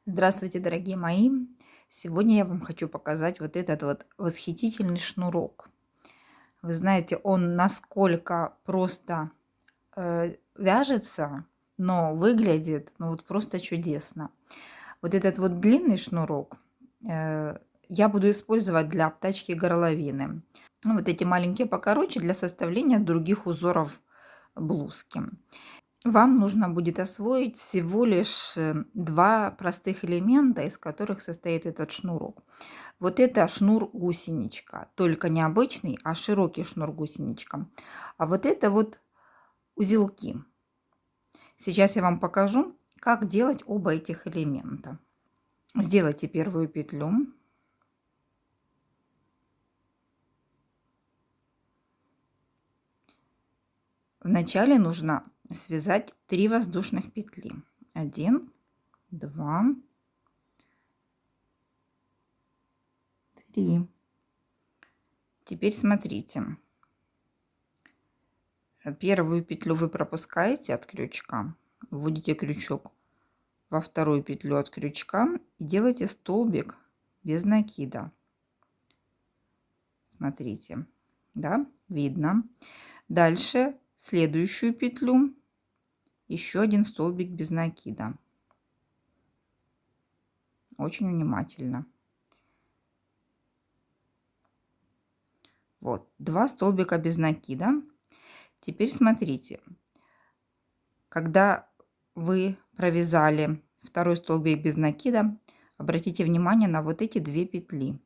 Здравствуйте, дорогие мои! Сегодня я вам хочу показать вот этот вот восхитительный шнурок. Вы знаете, он насколько просто вяжется, но выглядит ну вот просто чудесно. Вот этот вот длинный шнурок я буду использовать для обтачки горловины. Ну, вот эти маленькие покороче для составления других узоров блузки. Вам нужно будет освоить всего лишь два простых элемента, из которых состоит этот шнурок. Вот это шнур-гусеничка, только не обычный, а широкий шнур-гусеничка. А вот это вот узелки. Сейчас я вам покажу, как делать оба этих элемента. Сделайте первую петлю. Вначале нужно связать 3 воздушных петли. 1, 2, 3. Теперь смотрите. Первую петлю вы пропускаете от крючка, вводите крючок во вторую петлю от крючка и делаете столбик без накида. Смотрите, да, видно. Дальше в следующую петлю еще один столбик без накида. Очень внимательно. Вот, 2 столбика без накида. Теперь смотрите, когда вы провязали второй столбик без накида, обратите внимание на вот эти 2 петли.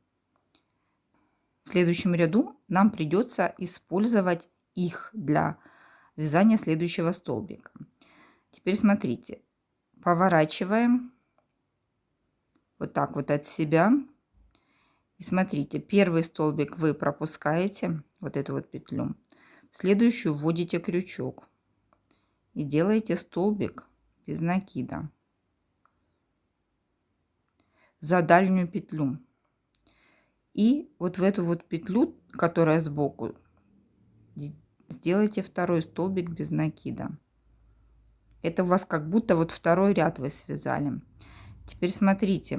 В следующем ряду нам придется использовать их для вязания следующего столбика. Теперь смотрите, поворачиваем вот так вот от себя. И смотрите, первый столбик вы пропускаете, вот эту вот петлю. В следующую вводите крючок и делаете столбик без накида за дальнюю петлю. И вот в эту вот петлю, которая сбоку, сделайте второй столбик без накида. Это у вас как будто вот второй ряд вы связали. Теперь смотрите.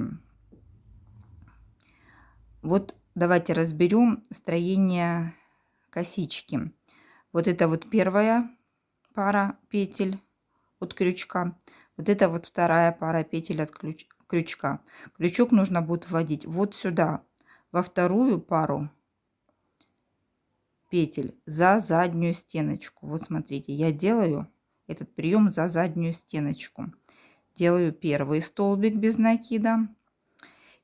Вот давайте разберем строение косички. Вот это вот первая пара петель от крючка. Вот это вот вторая пара петель от крючка. Крючок нужно будет вводить вот сюда, во вторую пару петель за заднюю стеночку. Вот смотрите, я делаю этот прием за заднюю стеночку. Делаю первый столбик без накида.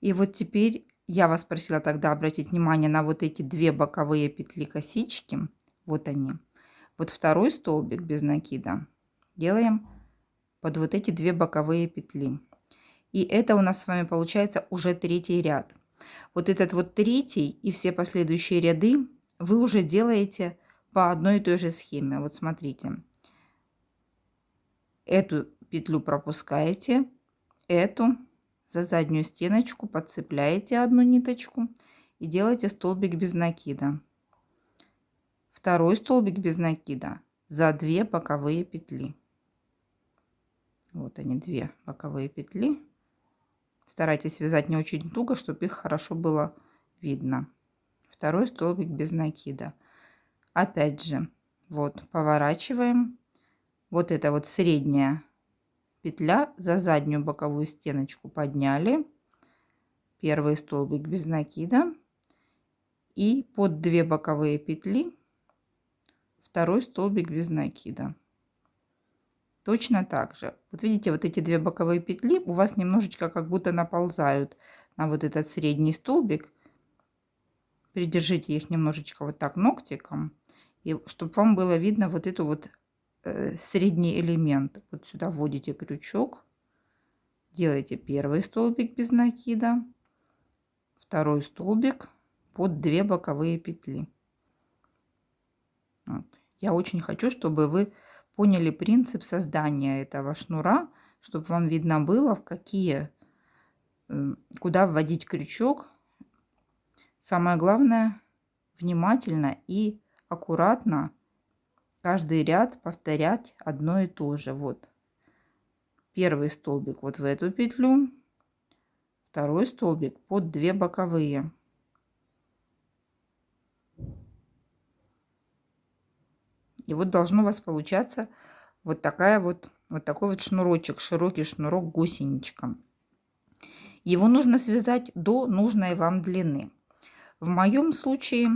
И вот теперь я вас просила тогда обратить внимание на вот эти 2 боковые петли косички. Вот они. Вот второй столбик без накида делаем под вот эти 2 боковые петли. И это у нас с вами получается уже 3-й ряд. Вот этот вот 3-й и все последующие ряды вы уже делаете по одной и той же схеме. Вот смотрите. Эту петлю пропускаете, эту за заднюю стеночку подцепляете одну ниточку и делаете столбик без накида. Второй столбик без накида за 2 боковые петли. Вот они, 2 боковые петли. Старайтесь вязать не очень туго, чтобы их хорошо было видно. Второй столбик без накида. Опять же, вот поворачиваем. Вот это вот средняя петля за заднюю боковую стеночку подняли. Первый столбик без накида. И под 2 боковые петли второй столбик без накида. Точно так же. Вот видите, вот эти 2 боковые петли у вас немножечко как будто наползают на вот этот средний столбик. Придержите их немножечко вот так ногтиком, и чтобы вам было видно вот эту вот средний элемент. Вот сюда вводите крючок, делаете первый столбик без накида, второй столбик под 2 боковые петли. Вот. Я очень хочу, чтобы вы поняли принцип создания этого шнура, чтобы вам видно было, в какие, куда вводить крючок. Самое главное, внимательно и аккуратно каждый ряд повторять одно и то же. Вот первый столбик вот в эту петлю, второй столбик под 2 боковые. И вот должно у вас получаться вот такой вот шнурочек, широкий шнурок гусеничка. Его нужно связать до нужной вам длины. В моем случае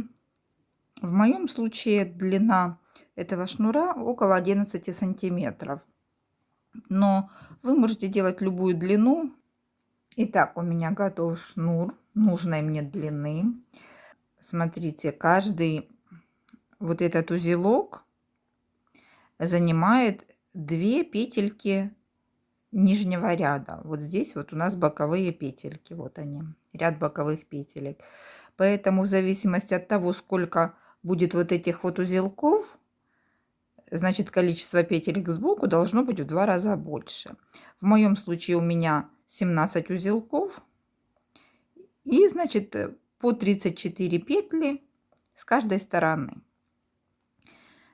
длина этого шнура около 11 сантиметров. Но вы можете делать любую длину. Итак, у меня готов шнур нужной мне длины. Смотрите, каждый вот этот узелок занимает 2 петельки нижнего ряда. Вот здесь вот у нас боковые петельки, вот они, ряд боковых петелек. Поэтому в зависимости от того, сколько будет вот этих вот узелков, значит, количество петелек сбоку должно быть в 2 раза больше. В моем случае у меня 17 узелков. И, значит, по 34 петли с каждой стороны.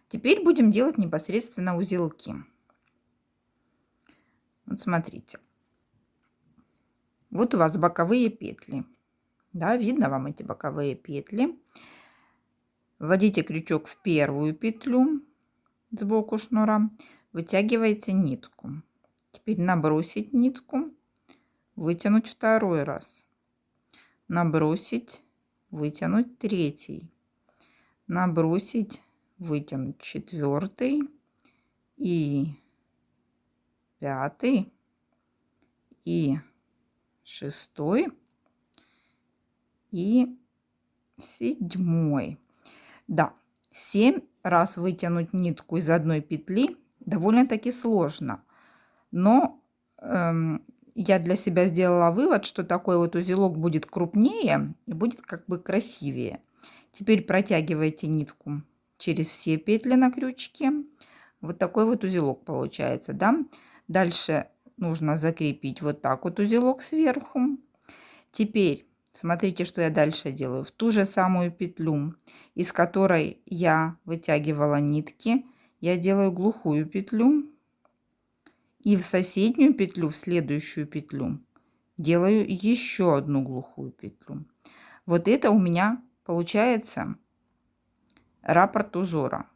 Теперь будем делать непосредственно узелки. Вот смотрите. Вот у вас боковые петли. Да, видно вам эти боковые петли. Вводите крючок в первую петлю сбоку шнура, вытягиваете нитку. Теперь набросить нитку, вытянуть второй раз, набросить, вытянуть третий, набросить, вытянуть четвертый и пятый и шестой и седьмой. Да, 7 раз вытянуть нитку из одной петли довольно-таки сложно. Но я для себя сделала вывод, что такой вот узелок будет крупнее и будет как бы красивее. Теперь протягивайте нитку через все петли на крючке. Вот такой вот узелок получается, да? Дальше нужно закрепить вот так вот узелок сверху. Теперь смотрите, что я дальше делаю. В ту же самую петлю, из которой я вытягивала нитки, я делаю глухую петлю. И в соседнюю петлю, в следующую петлю, делаю еще одну глухую петлю. Вот это у меня получается раппорт узора.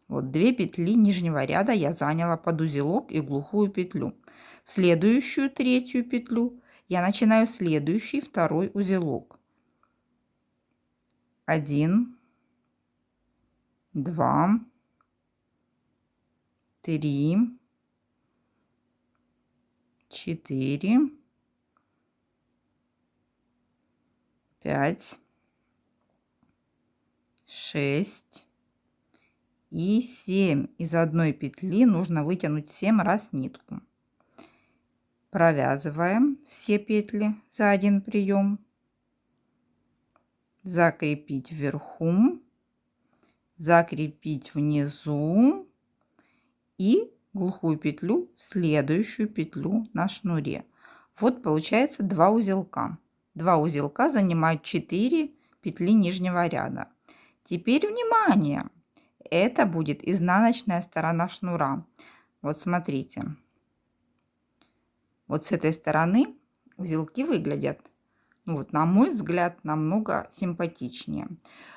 Вот 2 петли нижнего ряда я заняла под узелок и глухую петлю. В следующую третью петлю я начинаю следующий второй узелок. 1, 2, 3, 4, 5, 6 и 7. Из одной петли нужно вытянуть 7 раз нитку. Провязываем все петли за один прием. Закрепить вверху, закрепить внизу и глухую петлю в следующую петлю на шнуре. Вот получается 2 узелка. 2 узелка занимают 4 петли нижнего ряда. Теперь внимание! Это будет изнаночная сторона шнура. Вот смотрите. Вот с этой стороны узелки выглядят, ну вот, на мой взгляд, намного симпатичнее.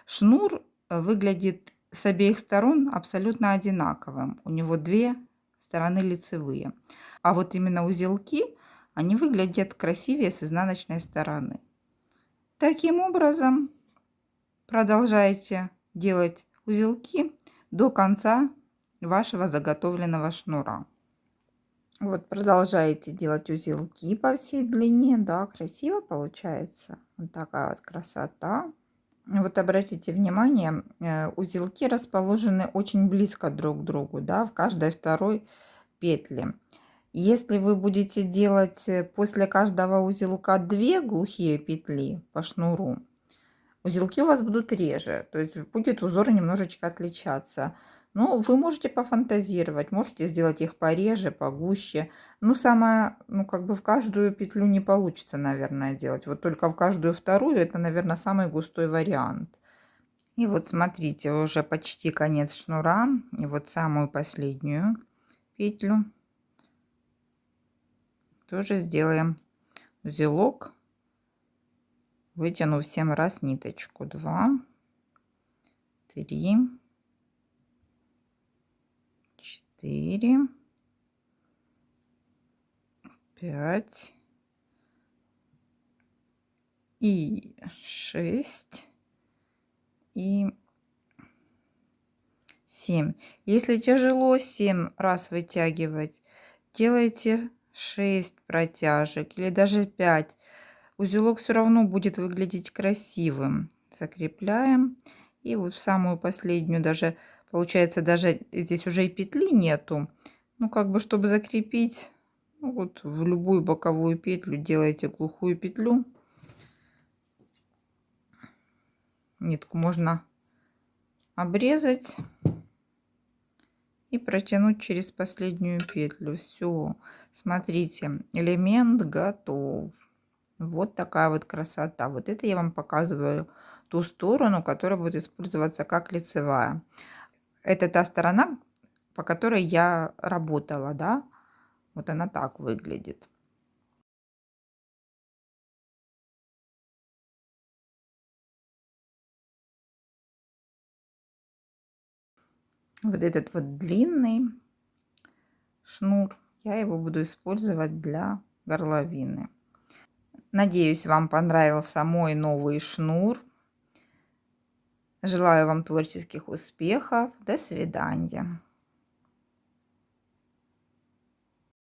Шнур выглядит с обеих сторон абсолютно одинаковым. У него 2 стороны лицевые. А вот именно узелки, они выглядят красивее с изнаночной стороны. Таким образом, продолжайте делать узелки до конца вашего заготовленного шнура. Вот продолжаете делать узелки по всей длине, да, красиво получается. Вот такая вот красота. Вот обратите внимание, узелки расположены очень близко друг к другу, да, в каждой второй петле. Если вы будете делать после каждого узелка 2 глухие петли по шнуру, узелки у вас будут реже, то есть будет узор немножечко отличаться. Но вы можете пофантазировать, можете сделать их пореже, погуще. Ну, как бы в каждую петлю не получится, наверное, делать. Вот только в каждую вторую это, наверное, самый густой вариант. И вот смотрите, уже почти конец шнура. И вот самую последнюю петлю тоже сделаем узелок, вытяну 7 раз ниточку. 2, 3, 4, 5 и 6 и 7. Если тяжело 7 раз вытягивать, делайте 6 протяжек или даже 5. Узелок все равно будет выглядеть красивым. Закрепляем. И вот в самую последнюю, даже получается, даже здесь уже и петли нету. Ну, как бы, чтобы закрепить, ну, вот в любую боковую петлю делаете глухую петлю. Нитку можно обрезать и протянуть через последнюю петлю. Все, смотрите, элемент готов. Вот такая вот красота. Вот это я вам показываю ту сторону, которая будет использоваться как лицевая. Это та сторона, по которой я работала, да. Вот она так выглядит. Вот этот вот длинный шнур, я его буду использовать для горловины. Надеюсь, вам понравился мой новый шнур. Желаю вам творческих успехов. До свидания.